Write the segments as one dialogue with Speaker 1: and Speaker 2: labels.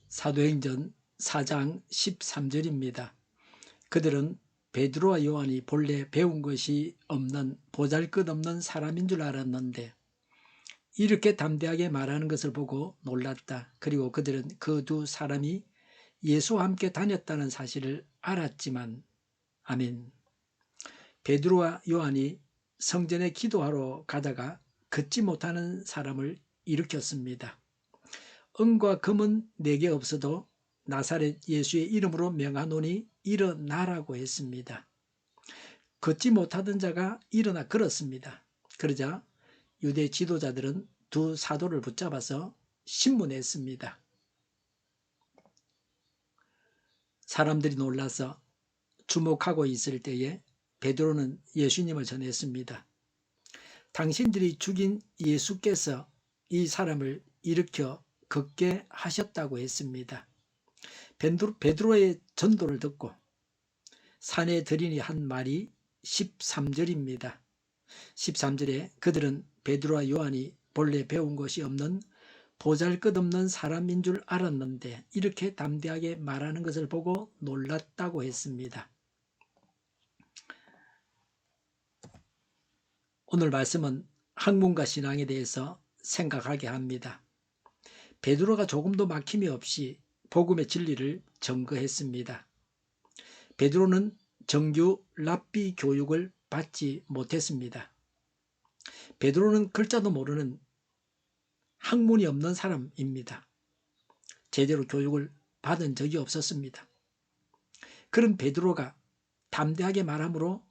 Speaker 1: 사도행전 4장 13절입니다. 그들은 베드로와 요한이 본래 배운 것이 없는 보잘것없는 사람인 줄 알았는데 이렇게 담대하게 말하는 것을 보고 놀랐다. 그리고 그들은 그 두 사람이 예수와 함께 다녔다는 사실을 알았지만 아멘. 베드로와 요한이 성전에 기도하러 가다가 걷지 못하는 사람을 일으켰습니다. 은과 금은 내게 없어도 나사렛 예수의 이름으로 명하노니 일어나라고 했습니다. 걷지 못하던 자가 일어나 걸었습니다. 그러자 유대 지도자들은 두 사도를 붙잡아서 신문했습니다. 사람들이 놀라서 주목하고 있을 때에 베드로는 예수님을 전했습니다. 당신들이 죽인 예수께서 이 사람을 일으켜 걷게 하셨다고 했습니다. 베드로의 전도를 듣고 산에 들이니 한 말이 13절입니다. 13절에 그들은 베드로와 요한이 본래 배운 것이 없는 보잘것없는 사람인 줄 알았는데 이렇게 담대하게 말하는 것을 보고 놀랐다고 했습니다. 오늘 말씀은 학문과 신앙에 대해서 생각하게 합니다. 베드로가 조금도 막힘이 없이 복음의 진리를 전거했습니다. 베드로는 정규 랍비 교육을 받지 못했습니다. 베드로는 글자도 모르는 학문이 없는 사람입니다. 제대로 교육을 받은 적이 없었습니다. 그런 베드로가 담대하게 말함으로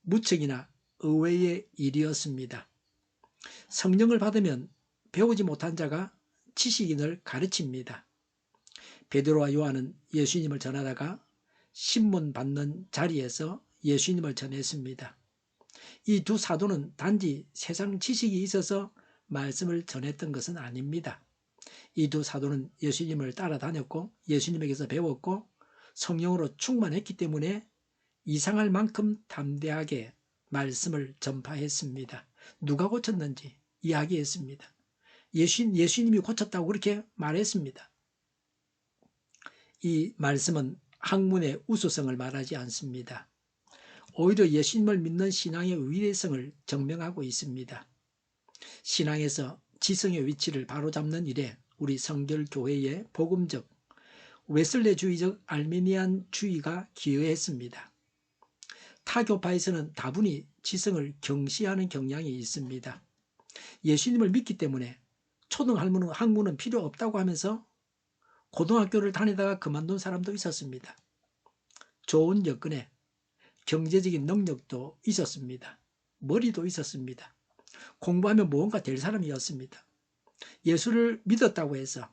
Speaker 1: 무척이나 의외의 일이었습니다. 성령을 받으면 배우지 못한 자가 지식인을 가르칩니다. 베드로와 요한은 예수님을 전하다가 신문 받는 자리에서 예수님을 전했습니다. 이 두 사도는 단지 세상 지식이 있어서 말씀을 전했던 것은 아닙니다. 이 두 사도는 예수님을 따라다녔고 예수님에게서 배웠고 성령으로 충만했기 때문에 이상할 만큼 담대하게 말씀을 전파했습니다. 누가 고쳤는지 이야기했습니다. 예수님이 고쳤다고 그렇게 말했습니다. 이 말씀은 학문의 우수성을 말하지 않습니다. 오히려 예수님을 믿는 신앙의 위대성을 증명하고 있습니다. 신앙에서 지성의 위치를 바로잡는 일에 우리 성결교회의 복음적, 웨슬레주의적 알메니안주의가 기여했습니다. 타 교파에서는 다분히 지성을 경시하는 경향이 있습니다. 예수님을 믿기 때문에 초등학문은 필요 없다고 하면서 고등학교를 다니다가 그만둔 사람도 있었습니다. 좋은 여건에 경제적인 능력도 있었습니다. 머리도 있었습니다. 공부하면 무언가 될 사람이었습니다. 예수를 믿었다고 해서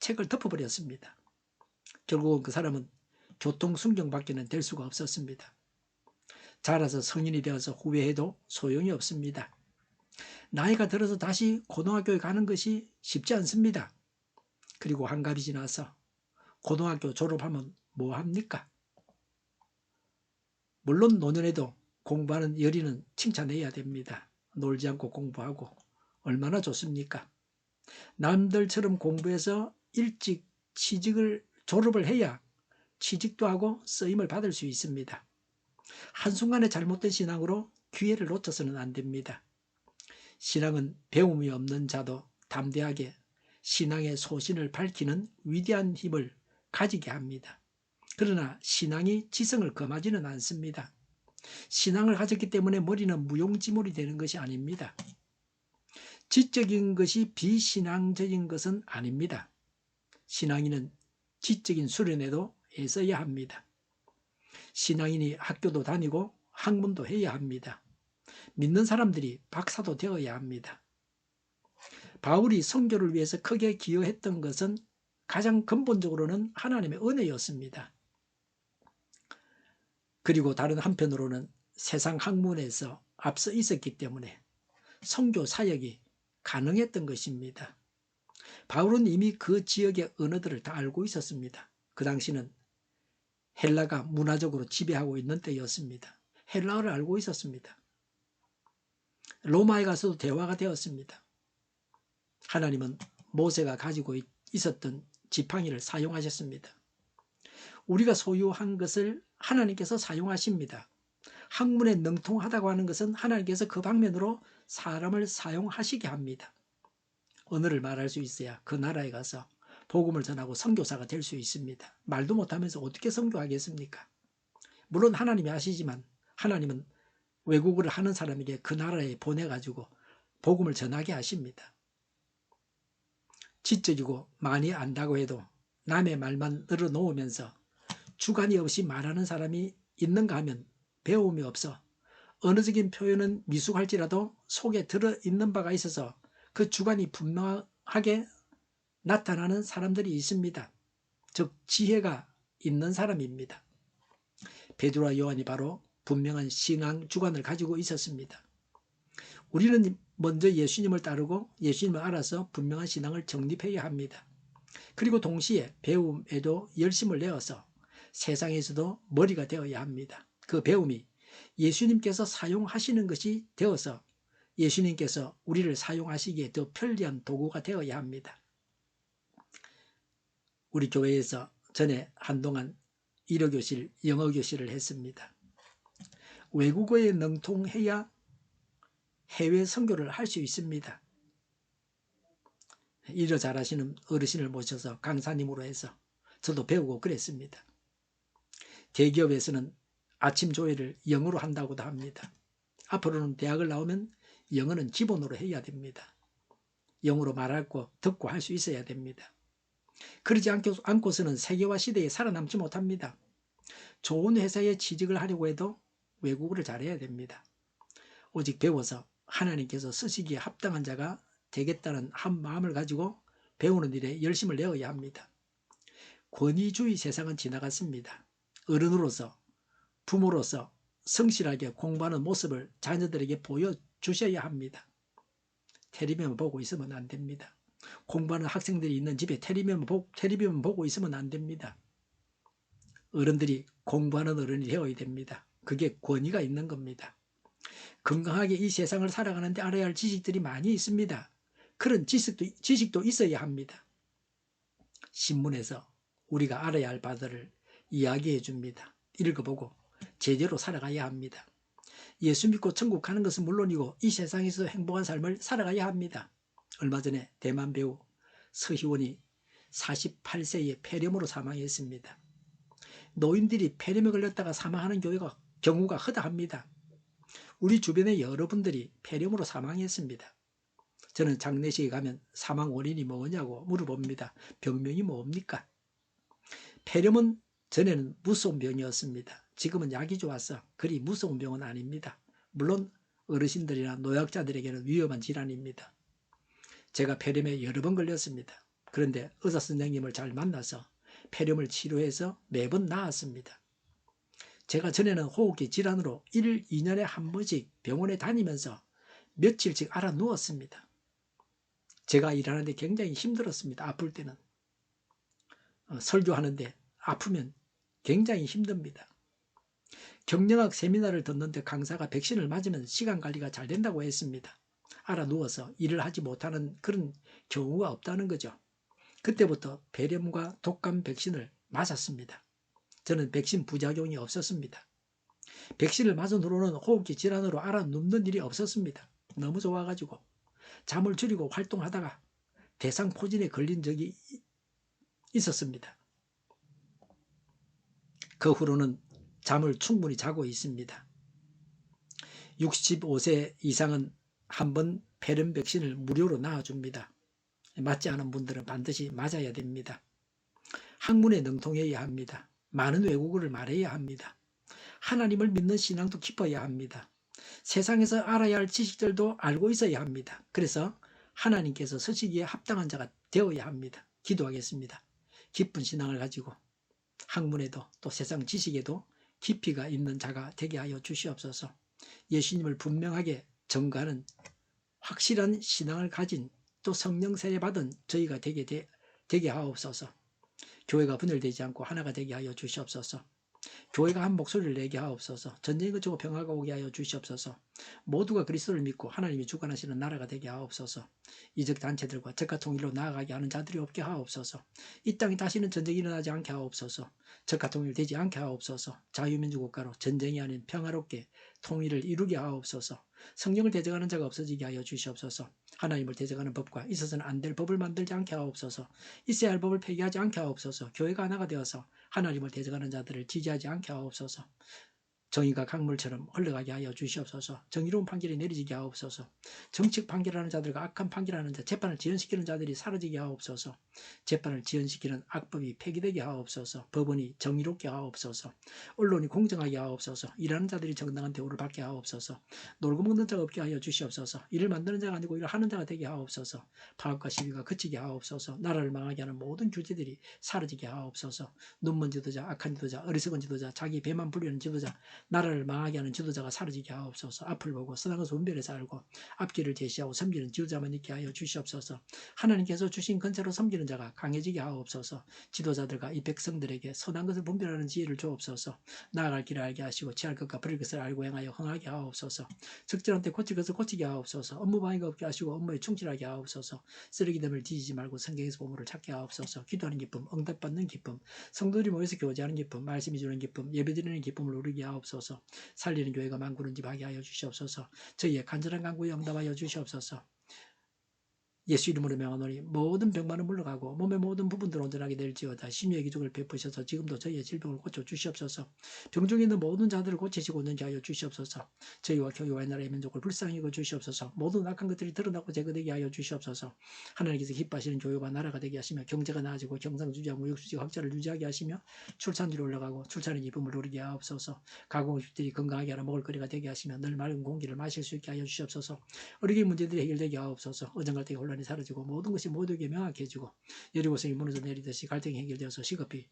Speaker 1: 책을 덮어버렸습니다. 결국은 그 사람은 교통순경밖에는 될 수가 없었습니다. 자라서 성인이 되어서 후회해도 소용이 없습니다. 나이가 들어서 다시 고등학교에 가는 것이 쉽지 않습니다. 그리고 한갑이 지나서 고등학교 졸업하면 뭐 합니까? 물론 노년에도 공부하는 열의는 칭찬해야 됩니다. 놀지 않고 공부하고 얼마나 좋습니까? 남들처럼 공부해서 일찍 졸업을 해야 취직도 하고 쓰임을 받을 수 있습니다. 한순간에 잘못된 신앙으로 기회를 놓쳐서는 안 됩니다. 신앙은 배움이 없는 자도 담대하게 신앙의 소신을 밝히는 위대한 힘을 가지게 합니다. 그러나 신앙이 지성을 금하지는 않습니다. 신앙을 가졌기 때문에 머리는 무용지물이 되는 것이 아닙니다. 지적인 것이 비신앙적인 것은 아닙니다. 신앙인은 지적인 수련에도 애써야 합니다. 신앙인이 학교도 다니고 학문도 해야 합니다. 믿는 사람들이 박사도 되어야 합니다. 바울이 선교를 위해서 크게 기여했던 것은 가장 근본적으로는 하나님의 은혜였습니다. 그리고 다른 한편으로는 세상 학문에서 앞서 있었기 때문에 선교 사역이 가능했던 것입니다. 바울은 이미 그 지역의 언어들을 다 알고 있었습니다. 그 당시는 헬라가 문화적으로 지배하고 있는 때였습니다. 헬라어를 알고 있었습니다. 로마에 가서도 대화가 되었습니다. 하나님은 모세가 가지고 있었던 지팡이를 사용하셨습니다. 우리가 소유한 것을 하나님께서 사용하십니다. 학문에 능통하다고 하는 것은 하나님께서 그 방면으로 사람을 사용하시게 합니다. 언어를 말할 수 있어야 그 나라에 가서 복음을 전하고 선교사가 될 수 있습니다. 말도 못하면서 어떻게 선교하겠습니까? 물론 하나님이 하시지만 하나님은 외국어를 하는 사람에게 그 나라에 보내가지고 복음을 전하게 하십니다. 지적이고 많이 안다고 해도 남의 말만 늘어놓으면서 주관이 없이 말하는 사람이 있는가 하면 배움이 없어 언어적인 표현은 미숙할지라도 속에 들어있는 바가 있어서 그 주관이 분명하게 나타나는 사람들이 있습니다. 즉 지혜가 있는 사람입니다. 베드로와 요한이 바로 분명한 신앙 주관을 가지고 있었습니다. 우리는 먼저 예수님을 따르고 예수님을 알아서 분명한 신앙을 정립해야 합니다. 그리고 동시에 배움에도 열심을 내어서 세상에서도 머리가 되어야 합니다. 그 배움이 예수님께서 사용하시는 것이 되어서 예수님께서 우리를 사용하시기에 더 편리한 도구가 되어야 합니다. 우리 교회에서 전에 한동안 일어교실, 영어교실을 했습니다. 외국어에 능통해야 해외 선교를 할 수 있습니다. 일어 잘하시는 어르신을 모셔서 강사님으로 해서 저도 배우고 그랬습니다. 대기업에서는 아침 조회를 영어로 한다고도 합니다. 앞으로는 대학을 나오면 영어는 기본으로 해야 됩니다. 영어로 말하고 듣고 할 수 있어야 됩니다. 그러지 않고서는 세계화 시대에 살아남지 못합니다. 좋은 회사에 취직을 하려고 해도 외국어를 잘해야 됩니다. 오직 배워서 하나님께서 쓰시기에 합당한 자가 되겠다는 한 마음을 가지고 배우는 일에 열심을 내어야 합니다. 권위주의 세상은 지나갔습니다. 어른으로서 부모로서 성실하게 공부하는 모습을 자녀들에게 보여주셔야 합니다. 텔레비전 보고 있으면 안 됩니다. 공부하는 학생들이 있는 집에 텔레비전 보고 있으면 안 됩니다. 어른들이 공부하는 어른이 되어야 됩니다. 그게 권위가 있는 겁니다. 건강하게 이 세상을 살아가는데 알아야 할 지식들이 많이 있습니다. 그런 지식도 있어야 합니다. 신문에서 우리가 알아야 할 바들을 이야기해 줍니다. 읽어보고 제대로 살아가야 합니다. 예수 믿고 천국 가는 것은 물론이고 이 세상에서 행복한 삶을 살아가야 합니다. 얼마 전에 대만 배우 서희원이 48세에 폐렴으로 사망했습니다. 노인들이 폐렴에 걸렸다가 사망하는 경우가 허다합니다. 우리 주변에 여러분들이 폐렴으로 사망했습니다. 저는 장례식에 가면 사망 원인이 뭐냐고 물어봅니다. 병명이 뭡니까? 폐렴은 전에는 무서운 병이었습니다. 지금은 약이 좋아서 그리 무서운 병은 아닙니다. 물론 어르신들이나 노약자들에게는 위험한 질환입니다. 제가 폐렴에 여러 번 걸렸습니다. 그런데 의사 선생님을 잘 만나서 폐렴을 치료해서 매번 나았습니다. 제가 전에는 호흡기 질환으로 1, 2년에 한 번씩 병원에 다니면서 며칠씩 알아 누웠습니다. 제가 일하는데 굉장히 힘들었습니다. 아플 때는. 설교하는데 아프면 굉장히 힘듭니다. 경영학 세미나를 듣는데 강사가 백신을 맞으면 시간 관리가 잘 된다고 했습니다. 알아 누워서 일을 하지 못하는 그런 경우가 없다는 거죠. 그때부터 폐렴과 독감 백신을 맞았습니다. 저는 백신 부작용이 없었습니다. 백신을 맞은 후로는 호흡기 질환으로 알아 눕는 일이 없었습니다. 너무 좋아가지고 잠을 줄이고 활동하다가 대상포진에 걸린 적이 있었습니다. 그 후로는 잠을 충분히 자고 있습니다. 65세 이상은 한번 폐렴 백신을 무료로 놔줍니다. 맞지 않은 분들은 반드시 맞아야 됩니다. 학문에 능통해야 합니다. 많은 외국어를 말해야 합니다. 하나님을 믿는 신앙도 깊어야 합니다. 세상에서 알아야 할 지식들도 알고 있어야 합니다. 그래서 하나님께서 서시기에 합당한 자가 되어야 합니다. 기도하겠습니다. 깊은 신앙을 가지고 학문에도 또 세상 지식에도 깊이가 있는 자가 되게 하여 주시옵소서. 예수님을 분명하게 전가하는 확실한 신앙을 가진 또 성령 세례 받은 저희가 되게 하옵소서. 교회가 분열되지 않고 하나가 되게 하여 주시옵소서. 교회가 한 목소리를 내게 하옵소서. 전쟁이 그치고 평화가 오게 하여 주시옵소서. 모두가 그리스도를 믿고 하나님이 주관하시는 나라가 되게 하옵소서. 이적 단체들과 적과 통일로 나아가게 하는 자들이 없게 하옵소서. 이 땅에 다시는 전쟁이 일어나지 않게 하옵소서. 적과 통일되지 않게 하옵소서. 자유민주 국가로 전쟁이 아닌 평화롭게 통일을 이루게 하옵소서. 성령을 대적하는 자가 없어지게 하여 주시옵소서. 하나님을 대적하는 법과 있어서는 안 될 법을 만들지 않게 하옵소서. 있어야 할 법을 폐기하지 않게 하옵소서. 교회가 하나가 되어서 하나님을 대적하는 자들을 지지하지 않게 하옵소서. 정의가 강물처럼 흘러가게 하여 주시옵소서. 정의로운 판결이 내리지게 하옵소서. 정책 판결하는 자들과 악한 판결하는 자, 재판을 지연시키는 자들이 사라지게 하옵소서. 재판을 지연시키는 악법이 폐기되게 하옵소서. 법원이 정의롭게 하옵소서. 언론이 공정하게 하옵소서. 일하는 자들이 정당한 대우를 받게 하옵소서. 놀고 먹는 자가 없게 하여 주시옵소서. 일을 만드는 자가 아니고 일을 하는 자가 되게 하옵소서. 파업과 시위가 그치게 하옵소서. 나라를 망하게 하는 모든 규제들이 사라지게 하옵소서. 눈먼 지도자, 악한 지도자, 어리석은 지도자, 자기 배만 불리는 지도자, 나라를 망하게 하는 지도자가 사라지게 하옵소서. 앞을 보고 선악을 분별해서 알고 앞길을 제시하고 섬기는 지도자만 있게 하여 주시옵소서. 하나님께서 주신 근세로 섬기는 자가 강해지게 하옵소서. 지도자들과 이 백성들에게 선한 것을 분별하는 지혜를 주옵소서. 나아갈 길을 알게 하시고 취할 것과 버릴 것을 알고 행하여 흥하게 하옵소서. 적절한 때 고칠 것을 고치게 하옵소서. 업무 방해가 없게 하시고 업무에 충실하게 하옵소서. 쓰레기됨을 뒤지지 말고 성경에서 보물을 찾게 하옵소서. 기도하는 기쁨, 응답받는 기쁨, 성도들이 모여서 교제하는 기쁨, 말씀이 주는 기쁨, 예배드리는 기쁨을 누리게 하옵소서. 살리는 교회가 만구른집하게 하여 주시옵소서. 저희의 간절한 간구에 응답하여 주시옵소서. 예수 이름으로 명하노니 모든 병만은 물러가고 몸의 모든 부분들 온전하게 될지어다. 심유의 기적을 베푸셔서 지금도 저희의 질병을 고쳐 주시옵소서. 병중에 있는 모든 자들을 고치시고 있는지 하여 주시옵소서. 저희와 교회와 나라의 민족을 불쌍히 여겨 주시옵소서. 모든 악한 것들이 드러나고 제거되게 하여 주시옵소서. 하나님께서 기뻐하시는 교회와 나라가 되게 하시며 경제가 나아지고 경상 유지하고 육수직 확자를 유지하게 하시며 출산율이 올라가고 출산의 기쁨을 누리게 하옵소서. 가공식들이 건강하게 하라 먹을 거리가 되게 하시며 늘 맑은 공기를 마실 수 있게 하여 주시옵소서. 어리게 문제들이 해결되게 하옵소서. 어정갈등의 혼란이 사라지고 모든 것이 모두에게 명확해지고 여리고성이 무너져 내리듯이 갈등이 해결되어서 시급히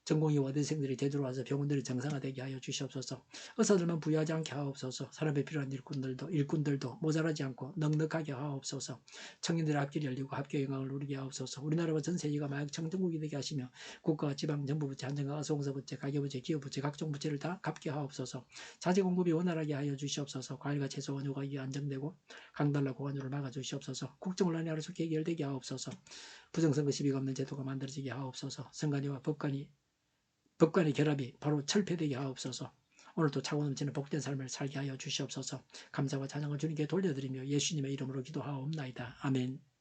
Speaker 1: 전공의 원대생들이 되돌아와서 병원들이 정상화되게 하여 주시옵소서. 의사들만 부여하지 않게 하옵소서. 사람에 필요한 일꾼들도 모자라지 않고 넉넉하게 하옵소서. 청년들의 앞길이 열리고 합격 영광을 누리게 하옵소서. 우리나라와 전 세계가 마약 청정국이 되게 하시며 국가와 지방 정부부채, 안전과 소공사부채, 가계부채, 기업부채, 각종 부채를 다 갚게 하옵소서. 자재 공급이 원활하게 하여 주시옵소서. 과일과 채소 원유 가격이 안정되고 강달러 고관료를 막아 주시옵소서. 국정혼란이 하루속히 해결되게 하옵소서. 부정선거 시비가 없는 제도가 만들어지게 하옵소서. 선관위와 법관의 결합이 바로 철폐되게 하옵소서. 오늘도 차고 넘치는 복된 삶을 살게 하여 주시옵소서. 감사와 찬양을 주님께 돌려드리며 예수님의 이름으로 기도하옵나이다. 아멘.